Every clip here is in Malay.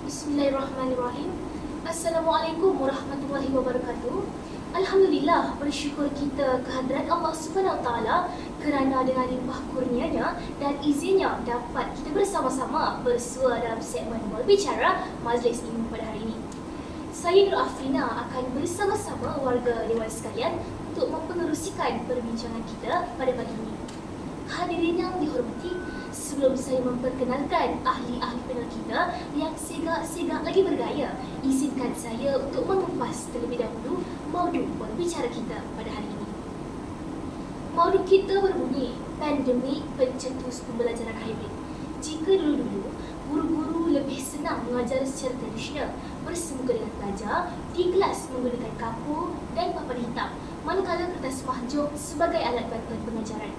Bismillahirrahmanirrahim. Assalamualaikum warahmatullahi wabarakatuh. Alhamdulillah, bersyukur kita kehadrat Allah Subhanahu Wa Taala kerana dengan limpah kurnianya dan izinnya dapat kita bersama-sama bersua dalam segmen berbicara Majlis Ilmu pada hari ini. Saya Nur Afrina akan bersama-sama warga Dewan sekalian untuk mempengerusikan perbincangan kita pada pagi ini. Hadirin yang dihormati, sebelum saya memperkenalkan ahli-ahli panel kita yang segak-segak lagi bergaya, izinkan saya untuk mengupas terlebih dahulu maudhu berbicara kita pada hari ini. Maudhu kita berbunyi, pandemik pencetus pembelajaran hybrid. Jika dulu-dulu guru-guru lebih senang mengajar secara tradisional bersemuka dengan pelajar di kelas menggunakan kapur dan papan hitam, manakala kertas mahjong sebagai alat bantuan pengajaran.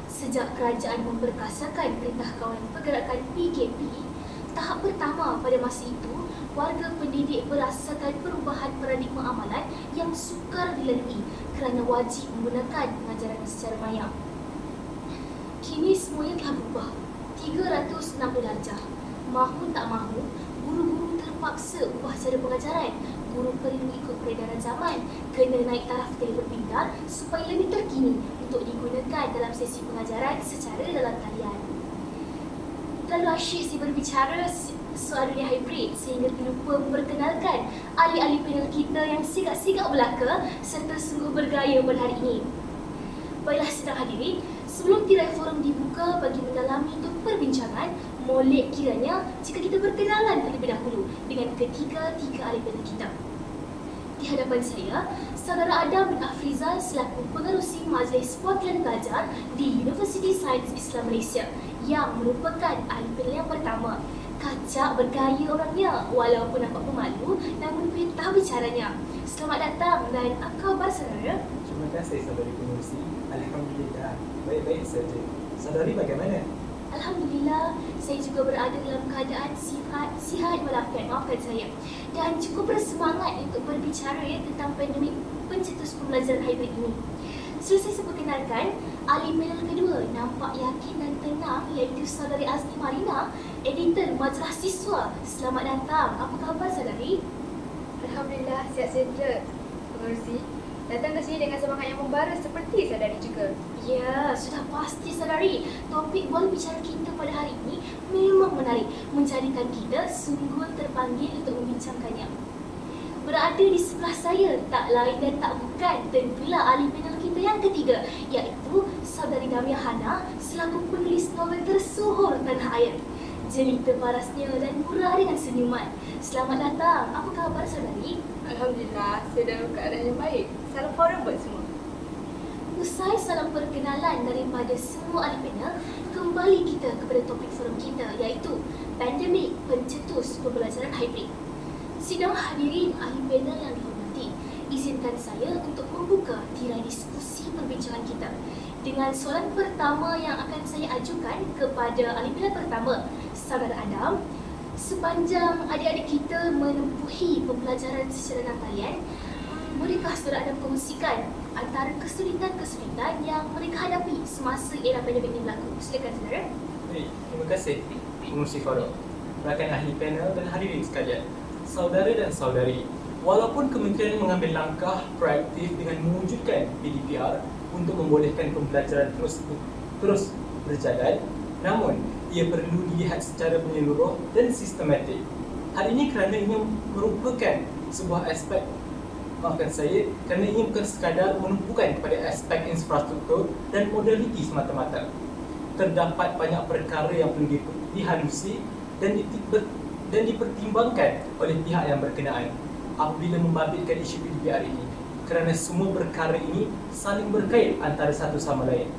Sejak kerajaan memperkasakan Perintah Kawalan Pergerakan PKP, tahap pertama pada masa itu, warga pendidik merasakan perubahan paradigma amalan yang sukar dilalui kerana wajib menggunakan pengajaran secara maya. Kini semuanya telah berubah 360 darjah. Mahu tak mahu, guru-guru terpaksa ubah cara pengajaran. Guru perlu ikut peredaran zaman, kena naik taraf berpindah supaya lebih terkini untuk digunakan dalam sesi pengajaran secara dalam talian. Terlalu asyik saya berbicara soal dunia hybrid sehingga terlupa memperkenalkan ahli-ahli panel kita yang sigap-sigap belaka serta sungguh bergaya pada hari ini. Baiklah sedang hadirin, sebelum tirai forum dibuka bagi mendalami untuk perbincangan, molek kiranya jika kita berkenalan terlebih dahulu dengan ketiga-tiga ahli panel kita. Di hadapan saya, Saudara Adam bin Afrizal selaku pengerusi Majlis Perwakilan Pelajar di Universiti Sains Islam Malaysia yang merupakan ahli panel yang pertama. Kacak bergaya orangnya, walaupun nampak pemalu namun pintar bicaranya. Selamat datang dan apa khabar saudara? Terima kasih saudari pengerusi. Alhamdulillah, baik-baik saja. Saudari bagaimana? Alhamdulillah, saya juga berada dalam keadaan sihat walafiat, maafkan saya. Dan cukup bersemangat untuk berbicara tentang pandemik pencetus pembelajaran hybrid ini. Selesai saya perkenalkan, ahli panel kedua nampak yakin dan tenang iaitu Saudari Azmi Marina, editor majalah siswa. Selamat datang, apa khabar saudari? Alhamdulillah, sihat saja pengerusi. Datang ke sini dengan semangat yang membara seperti saudari juga. Ya, sudah pasti saudari. Topik berbicara kita pada hari ini memang menarik, menjadikan kita sungguh terpanggil untuk membincangkannya. Berada di sebelah saya tak lain dan tak bukan tentulah ahli panel kita yang ketiga, iaitu Saudari Damia Hana selaku penulis novel tersohor tanah air. Jelita parasnya dan murah dengan senyuman. Selamat datang, apa khabar saudari? Alhamdulillah, saya dalam keadaan yang baik. Salam forum buat semua. Usai salam perkenalan daripada semua ahli panel, kembali kita kepada topik forum kita iaitu pandemik pencetus pembelajaran hybrid. Sidang hadirin ahli panel yang dihormati, izinkan saya untuk membuka tirai diskusi perbincangan kita dengan soalan pertama yang akan saya ajukan kepada ahli panel pertama, Saudara Adam. Sepanjang adik-adik kita menempuhi pembelajaran secara talian, bolehkah Saudara Adam kongsikan antara kesulitan-kesulitan yang mereka hadapi semasa era pandemik ini berlaku? Silakan saudara. Baik, terima kasih pengerusi forum, rakan ahli panel dan hadirin sekalian. Saudara dan saudari, walaupun kementerian mengambil langkah proaktif dengan mewujudkan PDPR untuk membolehkan pembelajaran terus berjalan, namun ia perlu dilihat secara menyeluruh dan sistematik. Hal ini kerana ini merupakan sebuah aspek, maafkan saya, kerana ini bukan sekadar menumpukan kepada aspek infrastruktur dan modaliti semata-mata. Terdapat banyak perkara yang perlu dihalusi dan dipertimbangkan oleh pihak yang berkenaan apabila membabitkan isu PDPR ini, kerana semua perkara ini saling berkait antara satu sama lain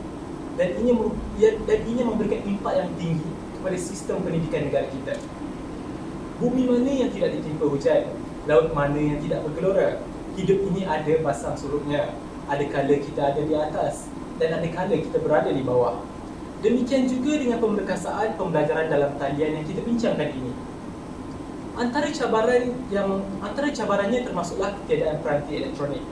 dan ini memberikan impak yang tinggi kepada sistem pendidikan negara kita. Bumi mana yang tidak ditimpa hujan, laut mana yang tidak bergelora. Hidup ini ada pasang surutnya. Ada kala kita ada di atas dan ada kala kita berada di bawah. Demikian juga dengan pemberkasaan pembelajaran dalam talian yang kita bincangkan ini. Antara cabarannya termasuklah ketiadaan peranti elektronik.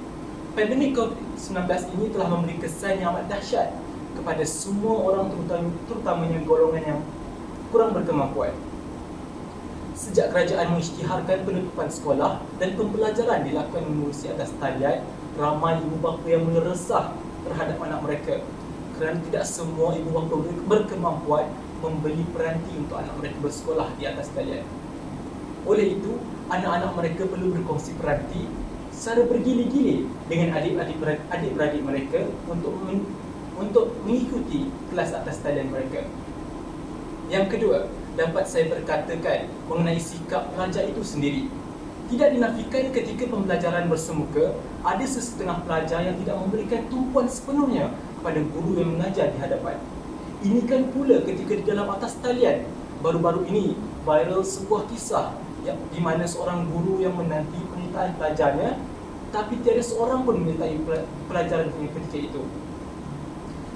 Pandemik COVID-19 ini telah memberi kesan yang amat dahsyat kepada semua orang, terutamanya golongan yang kurang berkemampuan. Sejak kerajaan mengisytiharkan penutupan sekolah dan pembelajaran dilakukan menerusi atas talian, ramai ibu bapa yang mula resah terhadap anak mereka kerana tidak semua ibu bapa berkemampuan membeli peranti untuk anak mereka bersekolah di atas talian. Oleh itu, anak-anak mereka perlu berkongsi peranti secara bergilir-gilir dengan adik-beradik mereka untuk mengikuti kelas atas talian mereka. Yang kedua, dapat saya berkatakan mengenai sikap pelajar itu sendiri. Tidak dinafikan ketika pembelajaran bersemuka, ada sesetengah pelajar yang tidak memberikan tumpuan sepenuhnya kepada guru yang mengajar di hadapan. Ini kan pula ketika di dalam atas talian, baru-baru ini viral sebuah kisah di mana seorang guru yang menanti penyertaan pelajarnya, tapi tiada seorang pun menyertai pelajaran ketika itu.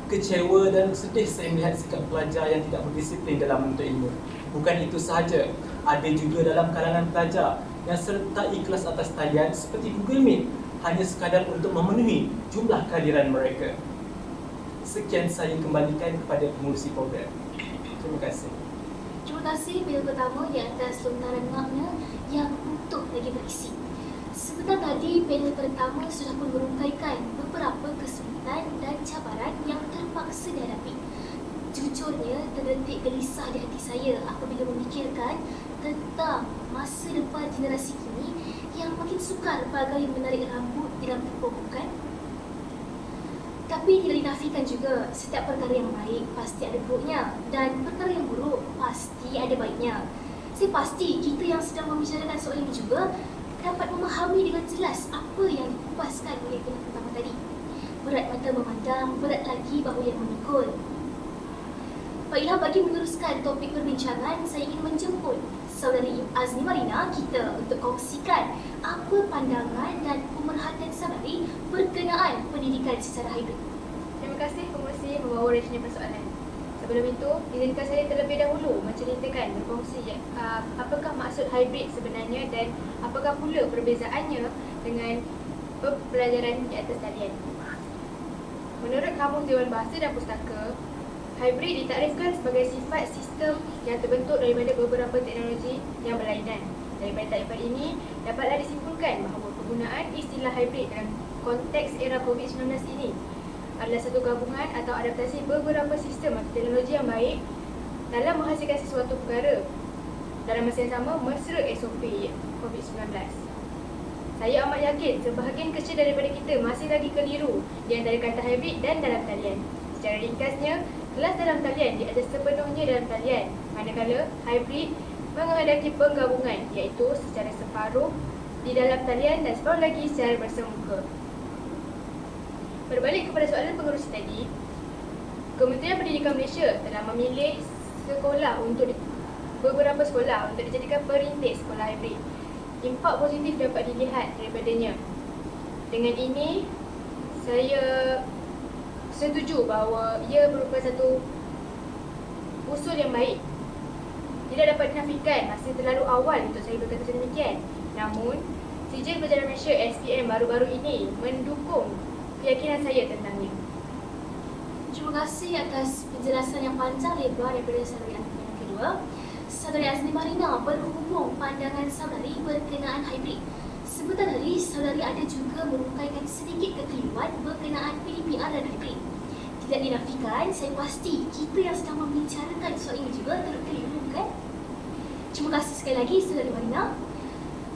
Kecewa dan sedih saya melihat sikap pelajar yang tidak berdisiplin dalam menuntut ilmu. Bukan itu sahaja, ada juga dalam kalangan pelajar yang sertai kelas atas talian seperti Google Meet hanya sekadar untuk memenuhi jumlah kehadiran mereka. Sekian saya kembalikan kepada pengurusi program. Terima kasih. Terima kasih panel pertama di atas lontaran makna yang untuk lagi berisi. Sebentar tadi, panel pertama sudah pun merungkaikan beberapa kesulitan dan cabaran yang terpaksa dihadapi. Jujurnya, terdetik gelisah di hati saya apabila memikirkan tentang masa depan generasi kini yang makin sukar bagai menarik rambut dalam tempoh bukan. Tapi tidak dinafikan juga, setiap perkara yang baik pasti ada buruknya dan perkara yang buruk pasti ada baiknya. Saya pasti kita yang sedang membicarakan soal ini juga dapat memahami dengan jelas apa yang dikupaskan oleh panel pertama tadi. Berat mata memandang, berat lagi bahu yang memikul. Baiklah, bagi meneruskan topik perbincangan, saya ingin menjemput Saudari Azni Marina kita untuk kongsikan apa pandangan dan pemerhatian Saudari berkenaan pendidikan secara hibrid. Terima kasih pengurusi membawa rancangan persoalan. Sebelum itu, izinkan saya terlebih dahulu menceritakan, berkongsi apakah maksud hybrid sebenarnya dan apakah pula perbezaannya dengan pembelajaran di atas talian. Menurut Kamus Dewan Bahasa dan Pustaka, hybrid ditakdirkan sebagai sifat sistem yang terbentuk daripada beberapa teknologi yang berlainan. Daripada takrifan ini, dapatlah disimpulkan bahawa penggunaan istilah hybrid dalam konteks era COVID-19 ini adalah satu gabungan atau adaptasi beberapa sistem atau teknologi yang baik dalam menghasilkan sesuatu perkara dalam masa yang sama mesra SOP COVID-19. Saya amat yakin sebahagian kecil daripada kita masih lagi keliru di antara kata hybrid dan dalam talian. Secara ringkasnya, kelas dalam talian ada sepenuhnya dalam talian, manakala hybrid menghendaki penggabungan iaitu secara separuh di dalam talian dan separuh lagi secara bersemuka. Berbalik kepada soalan pengerusi tadi, Kementerian Pendidikan Malaysia telah memilih beberapa sekolah untuk dijadikan perintis sekolah hybrid. Impak positif dapat dilihat daripadanya. Dengan ini, saya setuju bahawa ia merupakan satu usul yang baik. Tidak dapat dinafikan masih terlalu awal untuk saya berkata sedemikian. Namun, Sijil Pelajaran Malaysia SPM baru-baru ini mendukung keyakinan saya tentangnya. Terima kasih atas penjelasan yang panjang lebar daripada Saudari Azni. Yang kedua, Saudari Azni Marina berhubung pandangan Saudari berkenaan hybrid. Sebentar tadi, Saudari ada juga merungkaikan sedikit kekeliruan berkenaan PDPR dan hybrid. Tidak dinafikan, saya pasti kita yang sedang membicarakan soal ini juga terkeliru, kan? Terima kasih sekali lagi, Saudari Marina.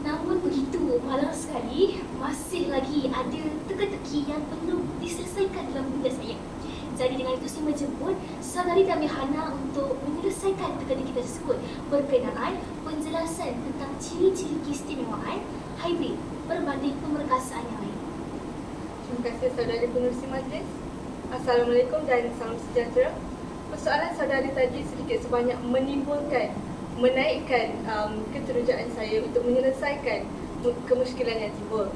Namun begitu, malang sekali, masih lagi ada teka-teki yang perlu diselesaikan dalam minda saya. Jadi dengan itu saya menjemput Saudari Dami Hana untuk menyelesaikan teka-teki tersebut berkenaan penjelasan tentang ciri-ciri keistimewaan hybrid berbanding pemerkasaan yang lain. Terima kasih Saudari Pengerusi Majlis. Assalamualaikum dan salam sejahtera. Persoalan saudari tadi sedikit sebanyak menaikkan keterujaan saya untuk menyelesaikan kemusykilan yang timbul.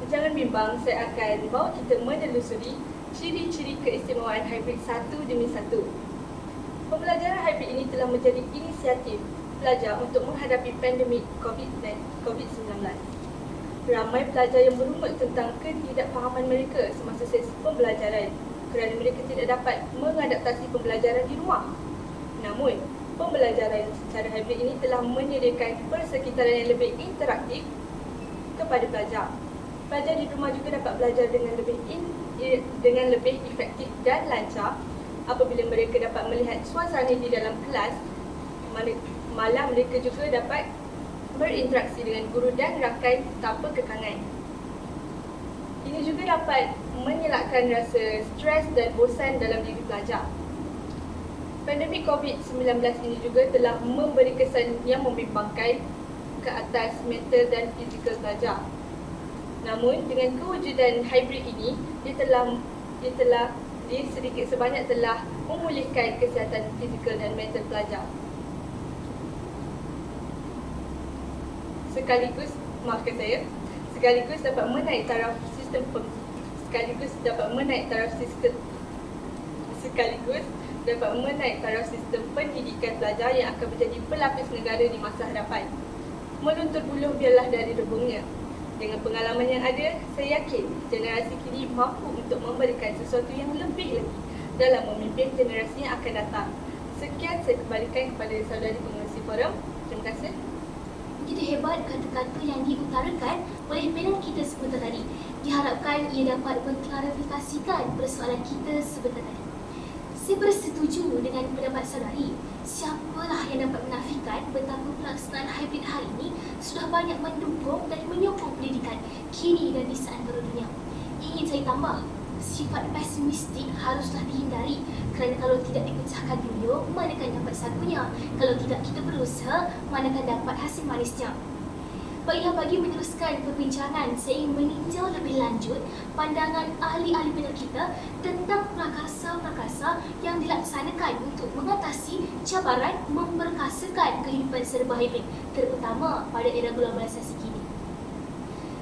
Jangan bimbang, saya akan bawa kita menelusuri ciri-ciri keistimewaan hybrid satu demi satu. Pembelajaran hybrid ini telah menjadi inisiatif pelajar untuk menghadapi pandemik COVID-19. Ramai pelajar yang berumur tentang ketidakfahaman mereka semasa sesi pembelajaran kerana mereka tidak dapat mengadaptasi pembelajaran di rumah. Namun, pembelajaran secara hybrid ini telah menyediakan persekitaran yang lebih interaktif kepada pelajar. Pelajar di rumah juga dapat belajar dengan lebih efektif dan lancar apabila mereka dapat melihat suasana di dalam kelas. Malah mereka juga dapat berinteraksi dengan guru dan rakan tanpa kekangan. Ini juga dapat mengelakkan rasa stres dan bosan dalam diri pelajar. Pandemik COVID-19 ini juga telah memberi kesan yang membimbangkan ke atas mental dan fizikal pelajar. Namun dengan kewujudan hybrid ini, dia sedikit sebanyak telah memulihkan kesihatan fizikal dan mental pelajar. Sekaligus dapat menaik taraf sistem pendidikan pelajar yang akan menjadi pelapis negara di masa hadapan. Meluntur buluh biarlah dari rebungnya. Dengan pengalaman yang ada, saya yakin generasi kini mampu untuk memberikan sesuatu yang lebih lagi dalam memimpin generasi yang akan datang. Sekian saya kembalikan kepada saudari pengerusi forum. Terima kasih. Begitu hebat kata-kata yang diutarakan oleh panel kita sebentar tadi. Diharapkan ia dapat mengklarifikasikan persoalan kita sebentar tadi. Saya bersetuju dengan pendapat saudari. Siapalah yang dapat menafikan betapa pelaksanaan hybrid hari ini sudah banyak mendukung dan menyokong pendidikan kini dan di seantero dunia. Ingin saya tambah, sifat pesimistik haruslah dihindari kerana kalau tidak dipecahkan dulu, manakan dapat sagunya. Kalau tidak kita berusaha, manakan dapat hasil manisnya. Baiklah, bagi meneruskan perbincangan, saya ingin meninjau lebih lanjut pandangan ahli-ahli panel kita tentang prakarsa-prakarsa yang dilaksanakan untuk mengatasi cabaran memperkasakan kehidupan serba hybrid, terutama pada era globalisasi kini.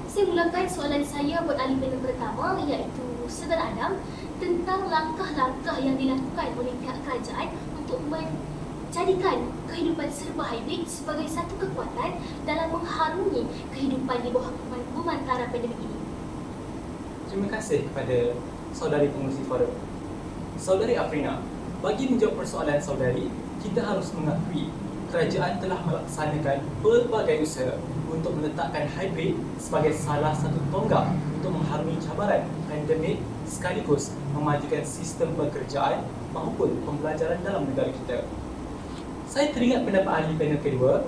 Saya mulakan soalan saya buat ahli panel pertama, iaitu Saudara Adam, tentang langkah-langkah yang dilakukan oleh pihak kerajaan untuk jadikan kehidupan serba hybrid sebagai satu kekuatan dalam mengharungi kehidupan di bawah pemantara pandemik ini. Terima kasih kepada saudari pengerusi forum. Saudari Afrina, bagi menjawab persoalan saudari, kita harus mengakui kerajaan telah melaksanakan pelbagai usaha untuk meletakkan hybrid sebagai salah satu tonggak untuk mengharungi cabaran pandemik sekaligus memajukan sistem pekerjaan maupun pembelajaran dalam negara kita. Saya teringat pendapat ahli panel kedua,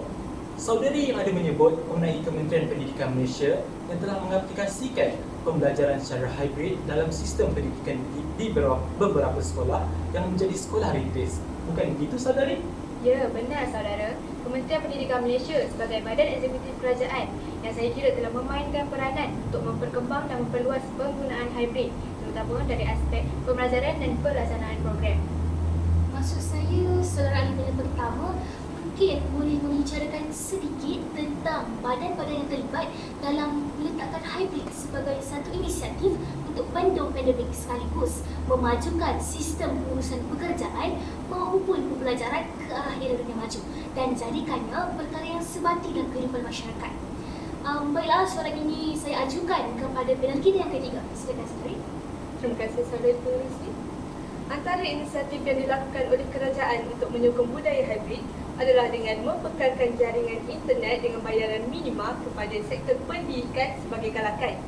saudari yang ada menyebut mengenai Kementerian Pendidikan Malaysia yang telah mengaplikasikan pembelajaran secara hybrid dalam sistem pendidikan di beberapa sekolah yang menjadi sekolah rintis. Bukan begitu, saudari? Ya, benar saudara. Kementerian Pendidikan Malaysia sebagai badan eksekutif kerajaan yang saya kira telah memainkan peranan untuk memperkembang dan memperluas penggunaan hybrid, terutama dari aspek pembelajaran dan pelaksanaan program. Maksud saya, saudara ahli panel pertama mungkin boleh membicarakan sedikit tentang badan-badan yang terlibat dalam meletakkan hybrid sebagai satu inisiatif untuk bendung pandemik sekaligus memajukan sistem pengurusan pekerjaan maupun pembelajaran ke arah era dunia maju dan jadikannya perkara yang sebati dalam kehidupan masyarakat. Baiklah, soalan ini saya ajukan kepada panel kita yang ketiga. Silakan, saudari. Terima kasih saudari pengerusi. Antara inisiatif yang dilakukan oleh kerajaan untuk menyokong budaya hybrid adalah dengan membekalkan jaringan internet dengan bayaran minima kepada sektor pendidikan sebagai galakan.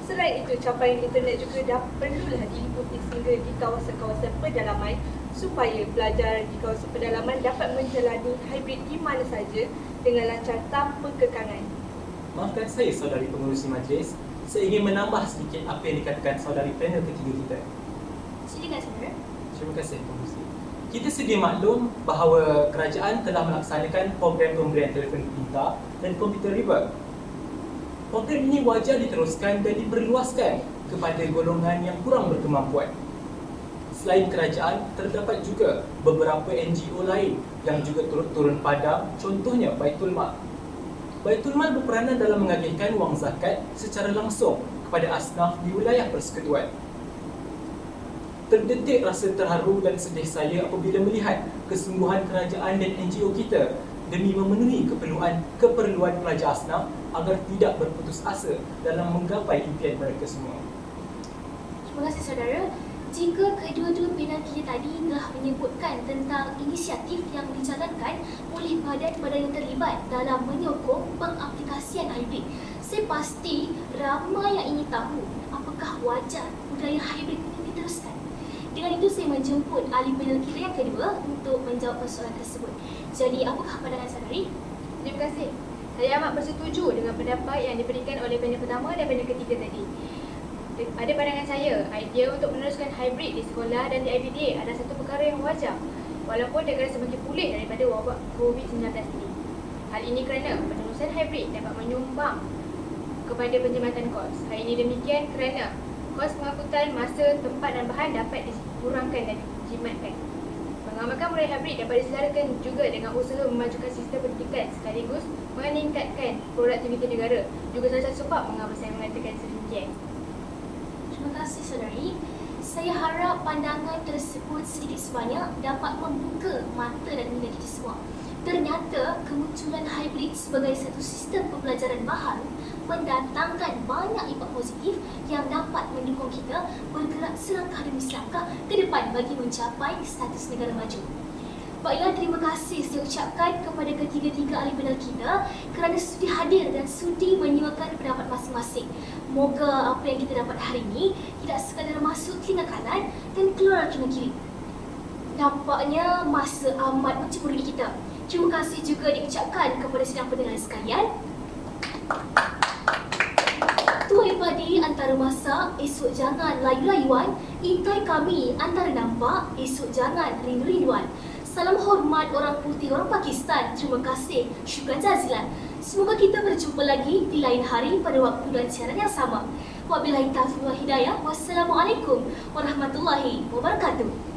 Selain itu, capaian internet juga perlulah diikuti sehingga di kawasan-kawasan pedalaman supaya pelajar di kawasan pedalaman dapat menjalani hybrid di mana saja dengan lancar tanpa kekangan. Maafkan saya, saudari pengerusi majlis. Saya ingin menambah sedikit apa yang dikatakan saudari panel ketiga kita. Silakan, saudara. Terima kasih, pengerusi. Kita sedia maklum bahawa kerajaan telah melaksanakan program pemberian telefon pintar dan komputer riba. Program ini wajar diteruskan dan diperluaskan kepada golongan yang kurang berkemampuan. Selain kerajaan, terdapat juga beberapa NGO lain yang juga turun padam, contohnya Baitul Mal. Baitul Mal berperanan dalam mengagihkan wang zakat secara langsung kepada asnaf di wilayah persekutuan. Terdetik rasa terharu dan sedih saya apabila melihat kesungguhan kerajaan dan NGO kita demi memenuhi keperluan pelajar asnaf agar tidak berputus asa dalam menggapai impian mereka semua. Terima kasih, saudara. Jika kedua-dua panel kita tadi telah menyebutkan tentang inisiatif yang dijalankan oleh badan-badan yang terlibat dalam menyokong pengaplikasian hybrid. Saya pasti ramai yang ingin tahu apakah wajar budaya hybrid ini diteruskan. Dengan itu saya menjemput ahli panel kita yang kedua untuk menjawab persoalan tersebut. Jadi apakah pandangan saudari? Terima kasih. Saya amat bersetuju dengan pendapat yang diberikan oleh panel pertama dan panel ketiga tadi. Pada pandangan saya, idea untuk meneruskan hybrid di sekolah dan di IPDA adalah satu perkara yang wajar walaupun negara semakin pulih daripada wabak COVID-19 ini. Hal ini kerana penerusan hybrid dapat menyumbang kepada penjimatan kos. Hal ini demikian kerana kos pengangkutan masa, tempat dan bahan dapat dikurangkan dan dijimatkan. Mengamalkan budaya hybrid dapat diselarakan juga dengan usaha memajukan sistem pendidikan sekaligus meningkatkan produktiviti negara. Juga salah satu sebab mengapa saya mengatakan sedemikian. Terima kasih saudari. Saya harap pandangan tersebut sedikit sebanyak dapat membuka mata dan minda kita semua. Ternyata kemunculan hybrid sebagai satu sistem pembelajaran baharu mendatangkan banyak impak positif yang dapat mendukung kita bergerak selangkah demi selangkah ke depan bagi mencapai status negara maju. Baiklah, terima kasih saya ucapkan kepada ketiga-tiga ahli panel kita kerana sudi hadir dan sudi menyiarkan pendapat masing-masing. Moga apa yang kita dapat hari ini tidak sekadar masuk telinga kanan dan keluar telinga kiri. Nampaknya masa amat mencemburui kita. Terima kasih juga diucapkan kepada sidang pendengar sekalian. Tuai padi antara masak, esok jangan layu-layuan. Intai kami antara nampak, esok jangan rindu-rinduan. Salam hormat orang putih, orang Pakistan. Terima kasih. Syukran jazilan. Semoga kita berjumpa lagi di lain hari pada waktu dan siaran yang sama. Wabillahi taufiq wal hidayah. Wassalamualaikum warahmatullahi wabarakatuh.